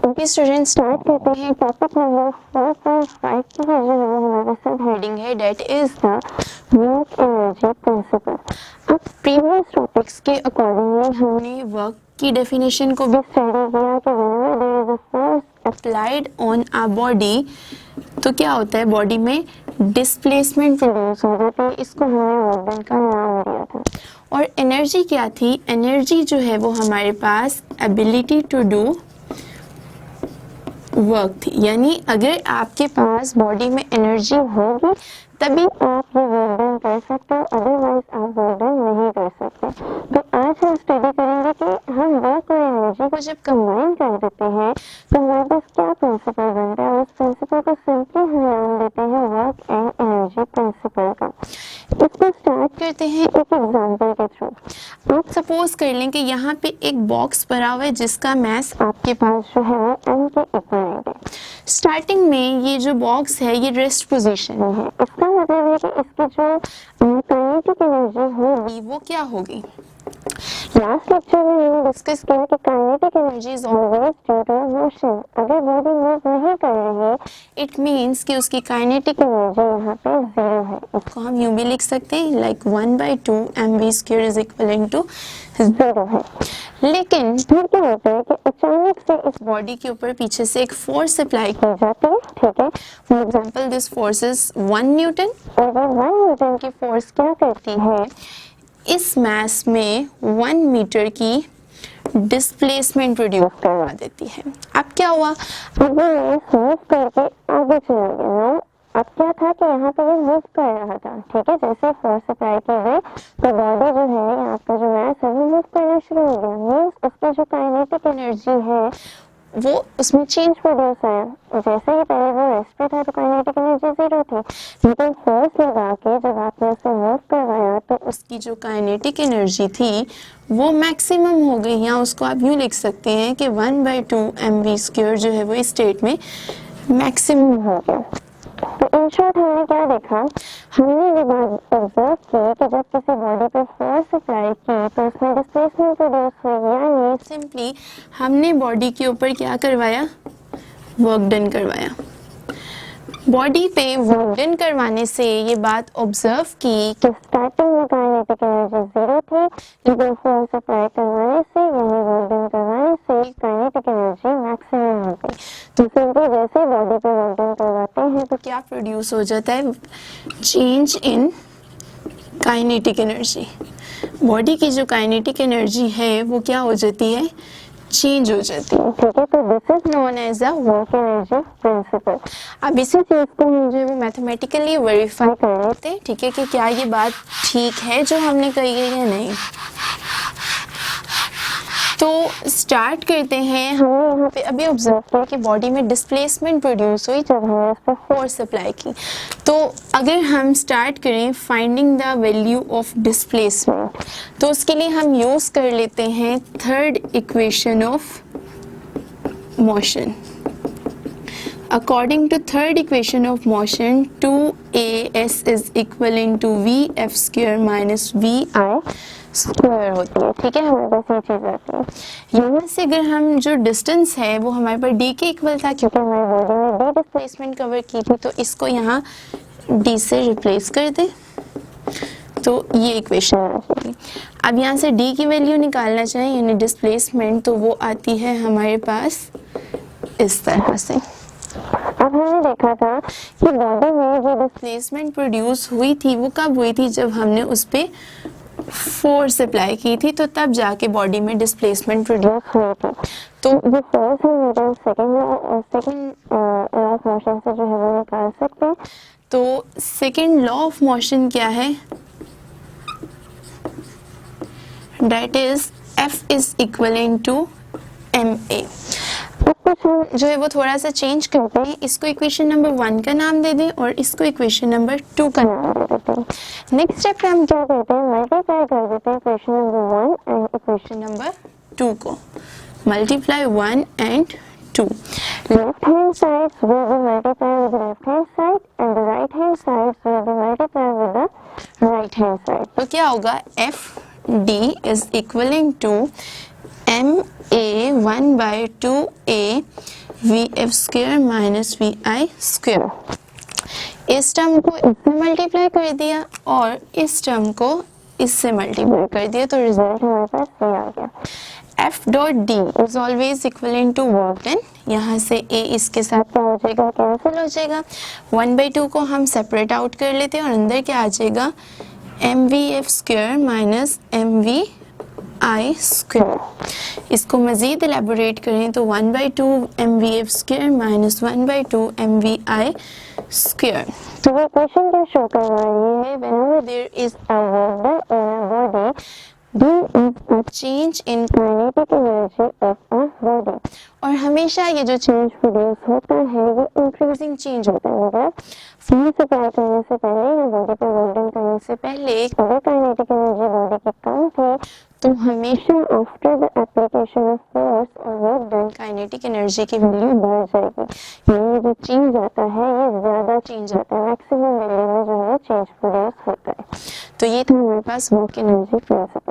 Okay student, start करते हैं topic number 4.5 की जो हमारे साथ हेडिंग है that is the work energy principle. अब प्रीवियस टॉपिक्स के अकॉर्डिंगली हमने वर्क की डेफिनेशन को भी स्टडी किया कि whenever there is a force applied on our body तो क्या होता है, बॉडी में डिस्प्लेसमेंट प्रोड्यूस हो जाता है। इसको हमने वर्क डन का नाम दिया था। और एनर्जी क्या थी? एनर्जी जो है वो हमारे पास एबिलिटी टू डू वर्क थी, यानी अगर आपके पास बॉडी में एनर्जी होगी तभी आप ये वर्क डन कर सकते हो, अदरवाइज आप वर्क डन नहीं कर सकते। तो आज हम स्टडी करेंगे कि हम वर्क और एनर्जी को जब कंबाइन कर देते हैं तो हमारे पास क्या प्रिंसिपल बनता है। उस प्रिंसिपल को सिंपली हम नाम देते हैं वर्क एंड एनर्जी प्रिंसिपल का। इसको स्टार्ट करते हैं एक एग्जांपल के थ्रू। आप सपोज कर लें कि यहाँ पे एक बॉक्स भरा हुआ है जिसका मैस आपके पास जो है वो m के इक्वलेंट है। स्टार्टिंग में ये जो बॉक्स है ये रेस्ट पोजीशन में है। इसका मतलब है कि इसकी जो काइनेटिक एनर्जी होगी वो क्या होगी। लास्ट लेक्चर में मैंने डिस्कस किया कि kinetic energy is always due to motion. अगर बॉडी मूव नहीं कर रही है इट मींस कि उसकी काइनेटिक एनर्जी यहाँ पे जीरो है। इसको हम यूं भी लिख सकते हैं like 1/2 mv² is equivalent to 0 है। लेकिन फिर क्या होता है कि अचानक से इस बॉडी के ऊपर पीछे से एक फोर्स अप्लाई की जाती है, ठीक है। For example this force is 1 Newton और वो 1 न्यूटन की फोर्स क्या करती है, इस मास में 1 मीटर की डिस्प्लेसमेंट प्रोड्यूस करवा देती है। अब क्या हुआ, अब वो मास मूव करके आगे चला गया। अब क्या था कि यहाँ पे वो मूव कर रहा था, ठीक है। जैसे फोर्स अप्लाई की गई तो बॉडी जो है, आपका जो मास है वो मूव करना शुरू हो गया। मीन्स उसकी जो काइनेटिक एनर्जी है वो उसमें चेंज प्रोड्यूस आया। जैसे ही पहले वो रेस्ट पे था तो काइनेटिक एनर्जी जीरो थी, लेकिन फोर्स लगा के जब आपने उसे मूव करवाया तो उसकी जो काइनेटिक एनर्जी थी वो मैक्सिमम हो गई। या उसको आप यूँ लिख सकते हैं कि 1/2 mv² जो है वो इस स्टेट में मैक्सिमम हो गया। तो इन शॉर्ट हमने क्या देखा, हमने ये बात ऑब्जर्व की कि जब किसी बॉडी पे फोर्स अप्लाई की तो उसमें डिस्प्लेसमेंट प्रोड्यूस हुई। यानी सिंपली हमने बॉडी के ऊपर क्या करवाया, वर्क डन करवाया। बॉडी पे वर्क डन करवाने से ये बात ऑब्जर्व की कि स्टार्टिंग में काइनेटिक एनर्जी जीरो थी, लेकिन फोर्स अप्लाई करवाने से यानी वर्क डन करवाने से काइनेटिक एनर्जी मैक्सिमम हो गई। तो सिंपली जैसे बॉडी पे वर्क डन करवाते हैं तो क्या प्रोड्यूस हो जाता है, change in kinetic energy. Body की जो काइनेटिक एनर्जी है वो क्या हो जाती है, चेंज हो जाती है, ठीक है। तो this is known as a work energy principle. अब इसी चीज को मुझे वो मैथमेटिकली वेरीफाई कर लेते हैं, ठीक है, कि क्या ये बात ठीक है जो हमने कही है या नहीं। तो स्टार्ट करते हैं। हमने यहाँ पे अभी ऑब्जर्व किया कि बॉडी में डिस्प्लेसमेंट प्रोड्यूस हुई जब हमने उस पर फोर्स अप्लाई की। तो अगर हम स्टार्ट करें finding the value of displacement तो उसके लिए हम यूज़ कर लेते हैं third equation of motion. According to third equation of motion, 2as is equivalent to vf² minus vi square होती है, ठीक है। हमारे पास ये चीज़ आती है। यहाँ से अगर हम जो डिस्टेंस है वो हमारे पास d के इक्वल था, क्योंकि हमारे बॉडी में d डिस्प्लेसमेंट कवर की थी, तो इसको यहाँ d से रिप्लेस कर दें तो ये इक्वेशन आ जाएगी। अब यहाँ से d की वैल्यू निकालना चाहें यानी डिस्प्लेसमेंट, तो वो आती है हमारे पास इस तरह से। अब हमने देखा था कि बॉडी में जो डिस्प्लेसमेंट प्रोड्यूस हुई थी वो कब हुई थी, जब हमने उस पर फोर्स अप्लाई की थी, तो तब जाके बॉडी में डिस्प्लेसमेंट प्रोड्यूस हुई थी। तो ये फोर्स हम Newton second law of motion से जो है वो निकाल सकते हैं। तो सेकंड लॉ ऑफ मोशन क्या है, that is F is equivalent to ma। कुछ हम जो है वो थोड़ा सा चेंज करते हैं, इसको इक्वेशन नंबर 1 का नाम दे दें और इसको इक्वेशन नंबर 2 का नाम दे देते हैं। नेक्स्ट स्टेप पे हम क्या करते हैं, मल्टीप्लाई कर देते हैं equation number 1 and equation number 2 को। Multiply 1 and 2। Left hand side will be multiply with left hand side and the right hand side will be multiply with the right hand side. तो क्या होगा, FD is equaling to M A 1/2a V F square minus V I square. इस term को इससे multiply कर दिया और इस टर्म को इससे मल्टीप्लाई कर दिया तो रिजल्ट हमारे पास ये आ गया। F dot D is always equal to work done. यहाँ से ए इसके साथ क्या हो जाएगा, कैंसिल हो जाएगा। 1/2 को हम सेपरेट आउट कर लेते हैं और अंदर क्या आ जाएगा, M V F square minus M V I square. इसको मज़ीद एलेबोरेट करें तो 1/2 M V F square minus 1/2 M V I square. तो ये क्वेश्चन क्या शो कर रही है, whenever there is a water in a body, there is a change in kinetic energy of a body। और हमेशा ये जो चेंज प्रोड्यूस होता है वो इंक्रीजिंग चेंज होता है, मतलब फ्लूइड सप्लाई करने से पहले या बॉडी पे वर्क डन करने से पहले अगर काइनेटिक एनर्जी बॉडी की कम थी तो हमेशा after the application of force और वर्क डन काइनेटिक एनर्जी की वैल्यू बढ़ जाएगी। यानी जो चेंज आता है ये ज़्यादा चेंज आता है, मैक्सिमम वैल्यू में जो है चेंज प्रोड्यूस होता है। तो ये था हमारे पास वर्क एनर्जी प्रिंसिपल।